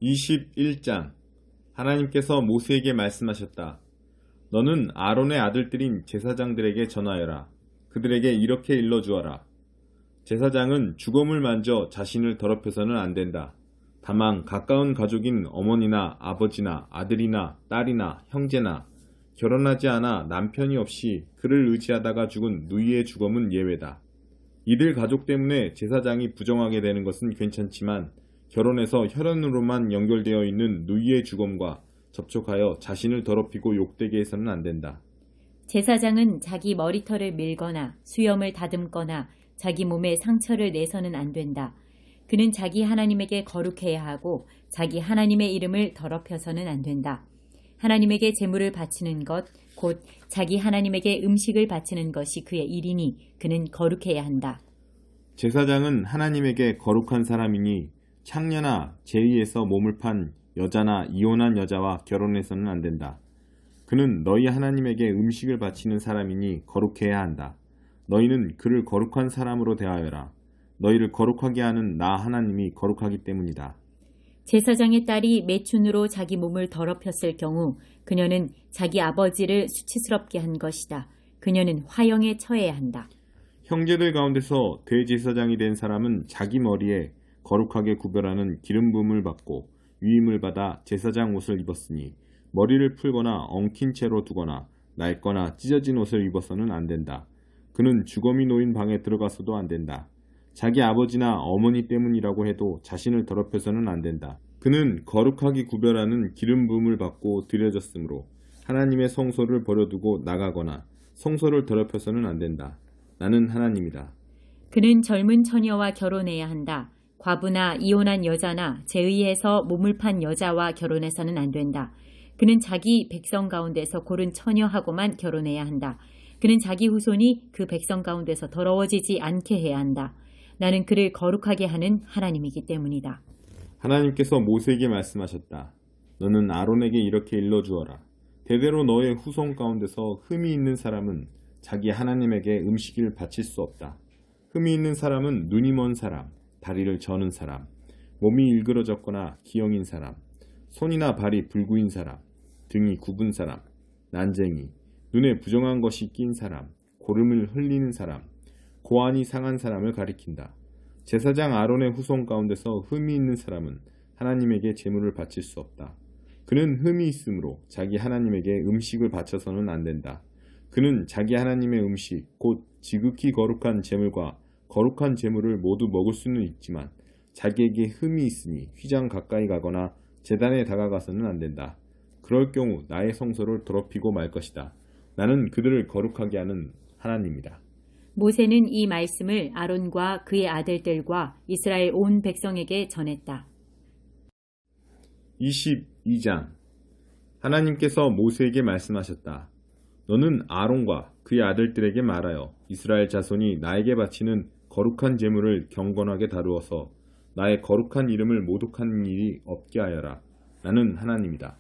21장. 하나님께서 모세에게 말씀하셨다. 너는 아론의 아들들인 제사장들에게 전하여라. 그들에게 이렇게 일러주어라. 제사장은 주검을 만져 자신을 더럽혀서는 안 된다. 다만 가까운 가족인 어머니나 아버지나 아들이나 딸이나 형제나 결혼하지 않아 남편이 없이 그를 의지하다가 죽은 누이의 주검은 예외다. 이들 가족 때문에 제사장이 부정하게 되는 것은 괜찮지만 결혼해서 혈연으로만 연결되어 있는 누이의 주검과 접촉하여 자신을 더럽히고 욕되게 해서는 안 된다. 제사장은 자기 머리털을 밀거나 수염을 다듬거나 자기 몸에 상처를 내서는 안 된다. 그는 자기 하나님에게 거룩해야 하고 자기 하나님의 이름을 더럽혀서는 안 된다. 하나님에게 제물을 바치는 것, 곧 자기 하나님에게 음식을 바치는 것이 그의 일이니 그는 거룩해야 한다. 제사장은 하나님에게 거룩한 사람이니 창녀나 제의에서 몸을 판 여자나 이혼한 여자와 결혼해서는 안 된다. 그는 너희 하나님에게 음식을 바치는 사람이니 거룩해야 한다. 너희는 그를 거룩한 사람으로 대하여라. 너희를 거룩하게 하는 나 하나님이 거룩하기 때문이다. 제사장의 딸이 매춘으로 자기 몸을 더럽혔을 경우 그녀는 자기 아버지를 수치스럽게 한 것이다. 그녀는 화형에 처해야 한다. 형제들 가운데서 대제사장이 된 사람은 자기 머리에 거룩하게 구별하는 기름 부음을 받고 위임을 받아 제사장 옷을 입었으니 머리를 풀거나 엉킨 채로 두거나 낡거나 찢어진 옷을 입어서는 안 된다. 그는 주검이 놓인 방에 들어가서도 안 된다. 자기 아버지나 어머니 때문이라고 해도 자신을 더럽혀서는 안 된다. 그는 거룩하게 구별하는 기름 부음을 받고 드려졌으므로 하나님의 성소를 버려두고 나가거나 성소를 더럽혀서는 안 된다. 나는 하나님이다. 그는 젊은 처녀와 결혼해야 한다. 과부나 이혼한 여자나 제의해서 몸을 판 여자와 결혼해서는 안 된다. 그는 자기 백성 가운데서 고른 처녀하고만 결혼해야 한다. 그는 자기 후손이 그 백성 가운데서 더러워지지 않게 해야 한다. 나는 그를 거룩하게 하는 하나님이기 때문이다. 하나님께서 모세에게 말씀하셨다. 너는 아론에게 이렇게 일러주어라. 대대로 너의 후손 가운데서 흠이 있는 사람은 자기 하나님에게 음식을 바칠 수 없다. 흠이 있는 사람은 눈이 먼 사람, 다리를 저는 사람, 몸이 일그러졌거나 기형인 사람, 손이나 발이 불구인 사람, 등이 굽은 사람, 난쟁이, 눈에 부정한 것이 낀 사람, 고름을 흘리는 사람, 고안이 상한 사람을 가리킨다. 제사장 아론의 후손 가운데서 흠이 있는 사람은 하나님에게 제물을 바칠 수 없다. 그는 흠이 있으므로 자기 하나님에게 음식을 바쳐서는 안 된다. 그는 자기 하나님의 음식, 곧 지극히 거룩한 제물과 거룩한 제물을 모두 먹을 수는 있지만 자기에게 흠이 있으니 휘장 가까이 가거나 제단에 다가가서는 안 된다. 그럴 경우 나의 성소를 더럽히고 말 것이다. 나는 그들을 거룩하게 하는 하나님이다. 모세는 이 말씀을 아론과 그의 아들들과 이스라엘 온 백성에게 전했다. 22장. 하나님께서 모세에게 말씀하셨다. 너는 아론과 그의 아들들에게 말하여 이스라엘 자손이 나에게 바치는 거룩한 제물을 경건하게 다루어서 나의 거룩한 이름을 모독하는 일이 없게 하여라. 나는 하나님이다.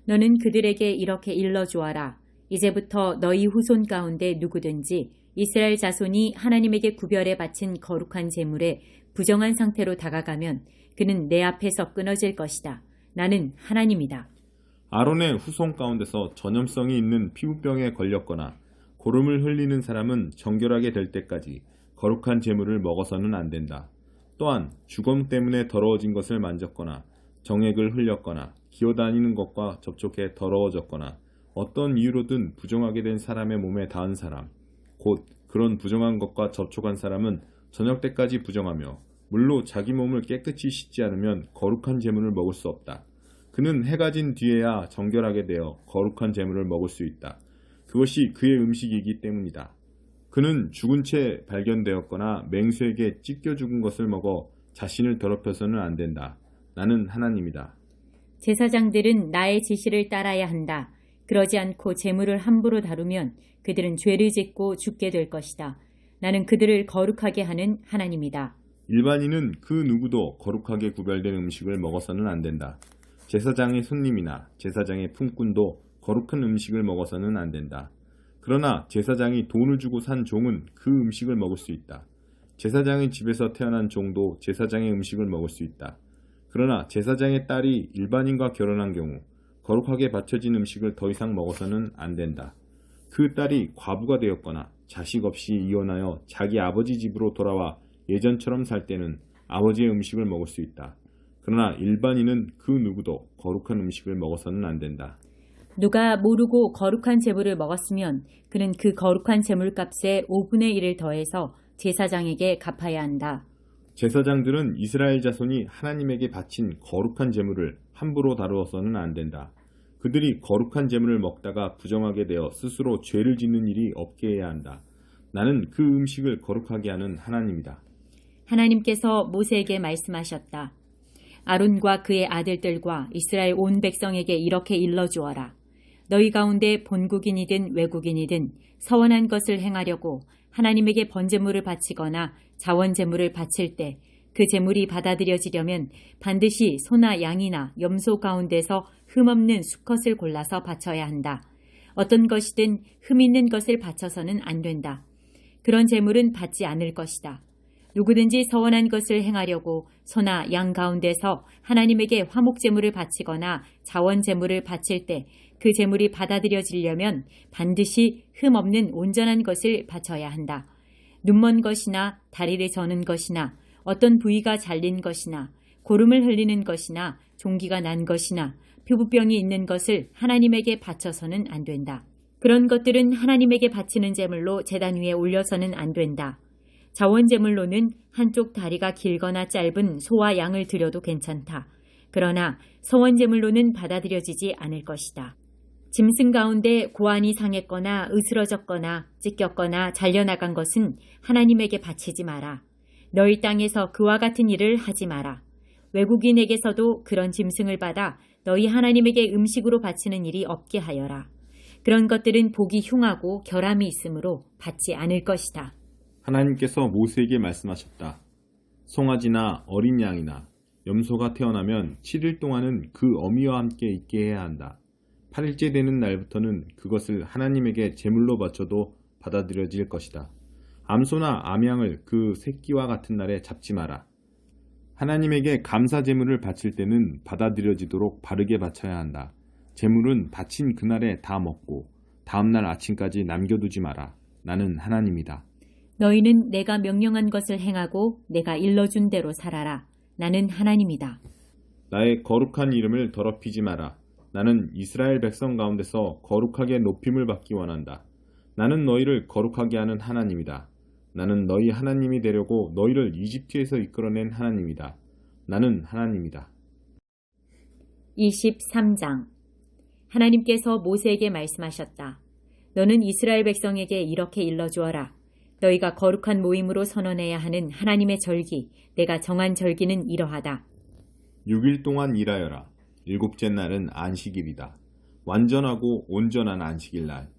너는 그들에게 이렇게 일러주어라. 이제부터 너희 후손 가운데 누구든지 이스라엘 자손이 하나님에게 구별해 바친 거룩한 제물에 부정한 상태로 다가가면 그는 내 앞에서 끊어질 것이다. 나는 하나님이다. 아론의 후손 가운데서 전염성이 있는 피부병에 걸렸거나 고름을 흘리는 사람은 정결하게 될 때까지 거룩한 제물을 먹어서는 안 된다. 또한 주검 때문에 더러워진 것을 만졌거나 정액을 흘렸거나 기어다니는 것과 접촉해 더러워졌거나 어떤 이유로든 부정하게 된 사람의 몸에 닿은 사람, 곧 그런 부정한 것과 접촉한 사람은 저녁 때까지 부정하며 물로 자기 몸을 깨끗이 씻지 않으면 거룩한 제물을 먹을 수 없다. 그는 해가 진 뒤에야 정결하게 되어 거룩한 제물을 먹을 수 있다. 그것이 그의 음식이기 때문이다. 그는 죽은 채 발견되었거나 맹수에게 찢겨 죽은 것을 먹어 자신을 더럽혀서는 안 된다. 나는 하나님이다. 제사장들은 나의 지시를 따라야 한다. 그러지 않고 제물을 함부로 다루면 그들은 죄를 짓고 죽게 될 것이다. 나는 그들을 거룩하게 하는 하나님이다. 일반인은 그 누구도 거룩하게 구별된 음식을 먹어서는 안 된다. 제사장의 손님이나 제사장의 품꾼도 거룩한 음식을 먹어서는 안 된다. 그러나 제사장이 돈을 주고 산 종은 그 음식을 먹을 수 있다. 제사장의 집에서 태어난 종도 제사장의 음식을 먹을 수 있다. 그러나 제사장의 딸이 일반인과 결혼한 경우 거룩하게 바쳐진 음식을 더 이상 먹어서는 안 된다. 그 딸이 과부가 되었거나 자식 없이 이혼하여 자기 아버지 집으로 돌아와 예전처럼 살 때는 아버지의 음식을 먹을 수 있다. 그러나 일반인은 그 누구도 거룩한 음식을 먹어서는 안 된다. 누가 모르고 거룩한 제물을 먹었으면 그는 그 거룩한 제물값의 5분의 1을 더해서 제사장에게 갚아야 한다. 제사장들은 이스라엘 자손이 하나님에게 바친 거룩한 제물을 함부로 다루어서는 안 된다. 그들이 거룩한 제물을 먹다가 부정하게 되어 스스로 죄를 짓는 일이 없게 해야 한다. 나는 그 음식을 거룩하게 하는 하나님이다. 하나님께서 모세에게 말씀하셨다. 아론과 그의 아들들과 이스라엘 온 백성에게 이렇게 일러주어라. 너희 가운데 본국인이든 외국인이든 서원한 것을 행하려고 하나님에게 번제물을 바치거나 자원제물을 바칠 때 그 제물이 받아들여지려면 반드시 소나 양이나 염소 가운데서 흠없는 수컷을 골라서 바쳐야 한다. 어떤 것이든 흠 있는 것을 바쳐서는 안 된다. 그런 제물은 받지 않을 것이다. 누구든지 서원한 것을 행하려고 소나 양 가운데서 하나님에게 화목제물을 바치거나 자원제물을 바칠 때 그 제물이 받아들여지려면 반드시 흠없는 온전한 것을 바쳐야 한다. 눈먼 것이나 다리를 저는 것이나 어떤 부위가 잘린 것이나 고름을 흘리는 것이나 종기가 난 것이나 피부병이 있는 것을 하나님에게 바쳐서는 안 된다. 그런 것들은 하나님에게 바치는 제물로 제단 위에 올려서는 안 된다. 자원제물로는 한쪽 다리가 길거나 짧은 소와 양을 드려도 괜찮다. 그러나 서원제물로는 받아들여지지 않을 것이다. 짐승 가운데 고안이 상했거나 으스러졌거나 찢겼거나 잘려나간 것은 하나님에게 바치지 마라. 너희 땅에서 그와 같은 일을 하지 마라. 외국인에게서도 그런 짐승을 받아 너희 하나님에게 음식으로 바치는 일이 없게 하여라. 그런 것들은 보기 흉하고 결함이 있으므로 받지 않을 것이다. 하나님께서 모세에게 말씀하셨다. 송아지나 어린 양이나 염소가 태어나면 7일 동안은 그 어미와 함께 있게 해야 한다. 8일째 되는 날부터는 그것을 하나님에게 제물로 바쳐도 받아들여질 것이다. 암소나 암양을 그 새끼와 같은 날에 잡지 마라. 하나님에게 감사 제물을 바칠 때는 받아들여지도록 바르게 바쳐야 한다. 제물은 바친 그날에 다 먹고 다음날 아침까지 남겨두지 마라. 나는 하나님이다. 너희는 내가 명령한 것을 행하고 내가 일러준 대로 살아라. 나는 하나님이다. 나의 거룩한 이름을 더럽히지 마라. 나는 이스라엘 백성 가운데서 거룩하게 높임을 받기 원한다. 나는 너희를 거룩하게 하는 하나님이다. 나는 너희 하나님이 되려고 너희를 이집트에서 이끌어낸 하나님이다. 나는 하나님이다. 23장 하나님께서 모세에게 말씀하셨다. 너는 이스라엘 백성에게 이렇게 일러주어라. 너희가 거룩한 모임으로 선언해야 하는 하나님의 절기, 내가 정한 절기는 이러하다. 6일 동안 일하여라. 일곱째 날은 안식일이다. 완전하고 온전한 안식일날.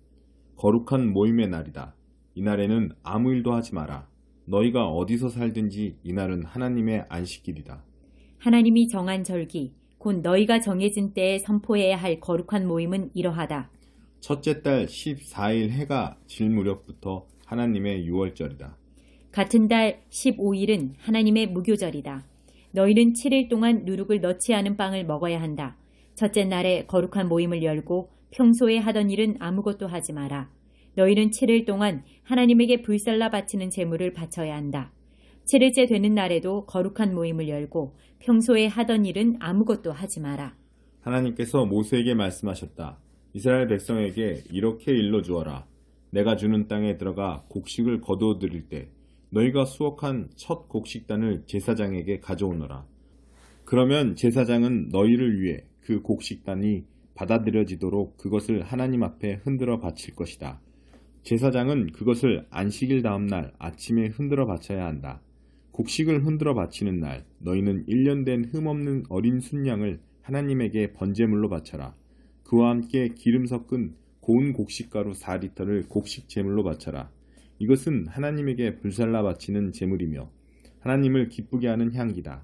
거룩한 모임의 날이다. 이날에는 아무 일도 하지 마라. 너희가 어디서 살든지 이날은 하나님의 안식일이다. 하나님이 정한 절기, 곧 너희가 정해진 때에 선포해야 할 거룩한 모임은 이러하다. 첫째 달 14일 해가 질 무렵부터 하나님의 유월절이다. 같은 달 15일은 하나님의 무교절이다. 너희는 7일 동안 누룩을 넣지 않은 빵을 먹어야 한다. 첫째 날에 거룩한 모임을 열고 평소에 하던 일은 아무것도 하지 마라. 너희는 7일 동안 하나님에게 불살라 바치는 제물을 바쳐야 한다. 7일째 되는 날에도 거룩한 모임을 열고 평소에 하던 일은 아무것도 하지 마라. 하나님께서 모세에게 말씀하셨다. 이스라엘 백성에게 이렇게 일러주어라. 내가 주는 땅에 들어가 곡식을 거두어 드릴 때 너희가 수확한 첫 곡식단을 제사장에게 가져오너라. 그러면 제사장은 너희를 위해 그 곡식단이 받아들여지도록 그것을 하나님 앞에 흔들어 바칠 것이다. 제사장은 그것을 안식일 다음 날 아침에 흔들어 바쳐야 한다. 곡식을 흔들어 바치는 날 너희는 1년 된 흠없는 어린 순양을 하나님에게 번제물로 바쳐라. 그와 함께 기름 섞은 고운 곡식가루 4리터를 곡식 제물로 바쳐라. 이것은 하나님에게 불살라 바치는 제물이며 하나님을 기쁘게 하는 향기다.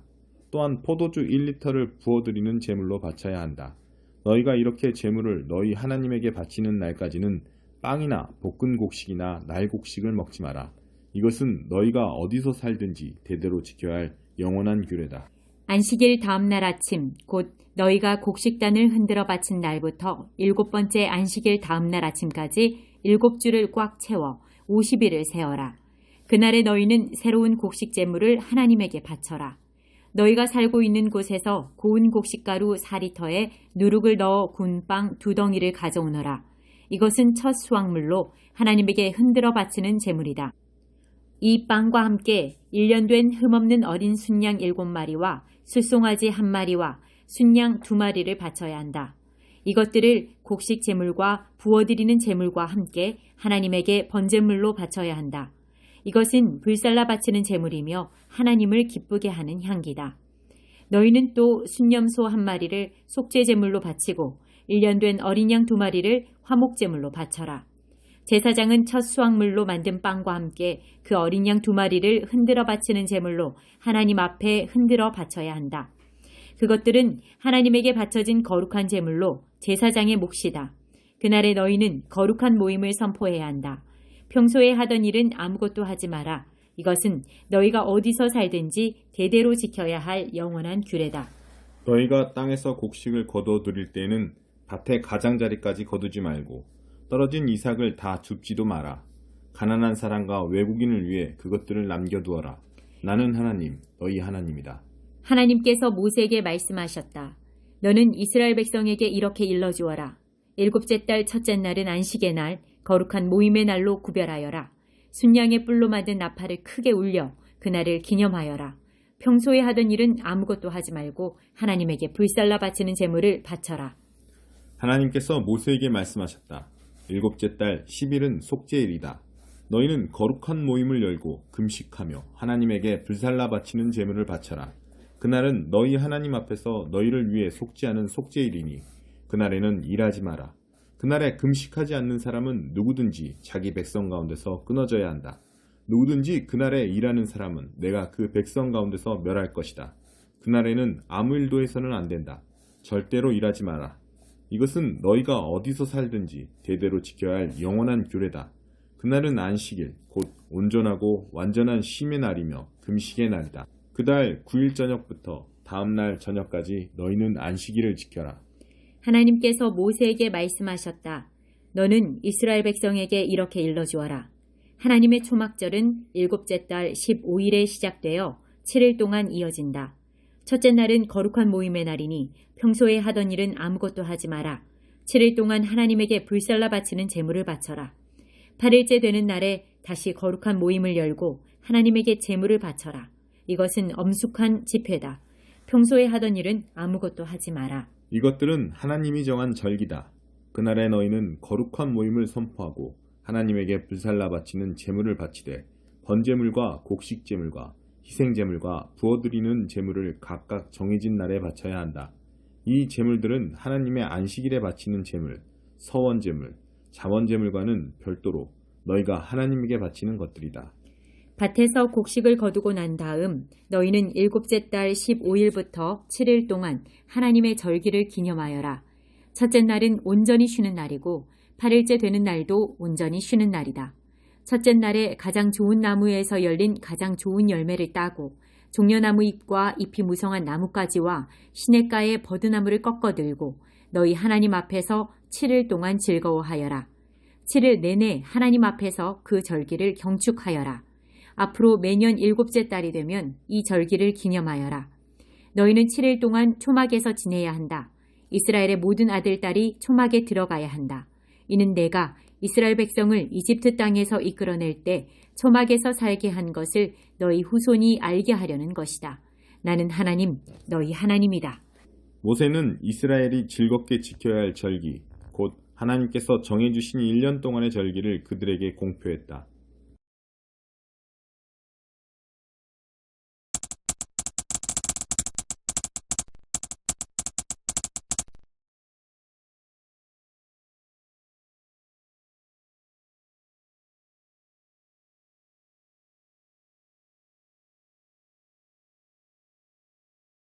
또한 포도주 1리터를 부어드리는 제물로 바쳐야 한다. 너희가 이렇게 제물을 너희 하나님에게 바치는 날까지는 빵이나 볶은 곡식이나 날곡식을 먹지 마라. 이것은 너희가 어디서 살든지 대대로 지켜야 할 영원한 규례다. 안식일 다음 날 아침 곧 너희가 곡식단을 흔들어 바친 날부터 7번째 안식일 다음 날 아침까지 7주를 꽉 채워 50일을 세어라. 그날에 너희는 새로운 곡식 제물을 하나님에게 바쳐라. 너희가 살고 있는 곳에서 고운 곡식가루 4리터에 누룩을 넣어 구운 빵 2덩이를 가져오너라. 이것은 첫 수확물로 하나님에게 흔들어 바치는 제물이다. 이 빵과 함께 1년 된 흠없는 어린 순양 7마리와 숫송아지 1마리와 순양 2마리를 바쳐야 한다. 이것들을 곡식 제물과 부어드리는 제물과 함께 하나님에게 번제물로 바쳐야 한다. 이것은 불살라 바치는 제물이며 하나님을 기쁘게 하는 향기다. 너희는 또 순염소 1마리를 속죄 제물로 바치고 1년 된 어린 양 2마리를 화목 제물로 바쳐라. 제사장은 첫 수확물로 만든 빵과 함께 그 어린 양 2마리를 흔들어 바치는 제물로 하나님 앞에 흔들어 바쳐야 한다. 그것들은 하나님에게 바쳐진 거룩한 제물로 제사장의 몫이다. 그날에 너희는 거룩한 모임을 선포해야 한다. 평소에 하던 일은 아무것도 하지 마라. 이것은 너희가 어디서 살든지 대대로 지켜야 할 영원한 규례다. 너희가 땅에서 곡식을 거둬들일 때에는 밭의 가장자리까지 거두지 말고 떨어진 이삭을 다 줍지도 마라. 가난한 사람과 외국인을 위해 그것들을 남겨두어라. 나는 하나님, 너희 하나님이다. 하나님께서 모세에게 말씀하셨다. 너는 이스라엘 백성에게 이렇게 일러주어라. 7째 달 첫째 날은 안식의 날, 거룩한 모임의 날로 구별하여라. 순양의 뿔로 만든 나팔을 크게 울려 그날을 기념하여라. 평소에 하던 일은 아무것도 하지 말고 하나님에게 불살라 바치는 제물을 바쳐라. 하나님께서 모세에게 말씀하셨다. 7째 달 10일은 속죄일이다. 너희는 거룩한 모임을 열고 금식하며 하나님에게 불살라 바치는 제물을 바쳐라. 그날은 너희 하나님 앞에서 너희를 위해 속죄하는 속죄일이니 그날에는 일하지 마라. 그날에 금식하지 않는 사람은 누구든지 자기 백성 가운데서 끊어져야 한다. 누구든지 그날에 일하는 사람은 내가 그 백성 가운데서 멸할 것이다. 그날에는 아무 일도 해서는 안 된다. 절대로 일하지 마라. 이것은 너희가 어디서 살든지 대대로 지켜야 할 영원한 규례다. 그날은 안식일, 곧 온전하고 완전한 쉼의 날이며 금식의 날이다. 그달 9일 저녁부터 다음 날 저녁까지 너희는 안식일을 지켜라. 하나님께서 모세에게 말씀하셨다. 너는 이스라엘 백성에게 이렇게 일러주어라. 하나님의 초막절은 7째 달 15일에 시작되어 7일 동안 이어진다. 첫째 날은 거룩한 모임의 날이니 평소에 하던 일은 아무것도 하지 마라. 7일 동안 하나님에게 불살라 바치는 제물을 바쳐라. 8일째 되는 날에 다시 거룩한 모임을 열고 하나님에게 제물을 바쳐라. 이것은 엄숙한 집회다. 평소에 하던 일은 아무것도 하지 마라. 이것들은 하나님이 정한 절기다. 그날에 너희는 거룩한 모임을 선포하고 하나님에게 불살라 바치는 제물을 바치되 번제물과 곡식제물과 희생제물과 부어드리는 제물을 각각 정해진 날에 바쳐야 한다. 이 제물들은 하나님의 안식일에 바치는 제물, 서원제물, 자원제물과는 별도로 너희가 하나님에게 바치는 것들이다. 밭에서 곡식을 거두고 난 다음 너희는 7째 달 15일부터 7일 동안 하나님의 절기를 기념하여라. 첫째 날은 온전히 쉬는 날이고 8일째 되는 날도 온전히 쉬는 날이다. 첫째 날에 가장 좋은 나무에서 열린 가장 좋은 열매를 따고 종려나무 잎과 잎이 무성한 나뭇가지와 시냇가의 버드나무를 꺾어 들고 너희 하나님 앞에서 7일 동안 즐거워하여라. 7일 내내 하나님 앞에서 그 절기를 경축하여라. 앞으로 매년 7째 달이 되면 이 절기를 기념하여라. 너희는 7일 동안 초막에서 지내야 한다. 이스라엘의 모든 아들, 딸이 초막에 들어가야 한다. 이는 내가 이스라엘 백성을 이집트 땅에서 이끌어낼 때 초막에서 살게 한 것을 너희 후손이 알게 하려는 것이다. 나는 하나님, 너희 하나님이다. 모세는 이스라엘이 즐겁게 지켜야 할 절기, 곧 하나님께서 정해주신 1년 동안의 절기를 그들에게 공표했다.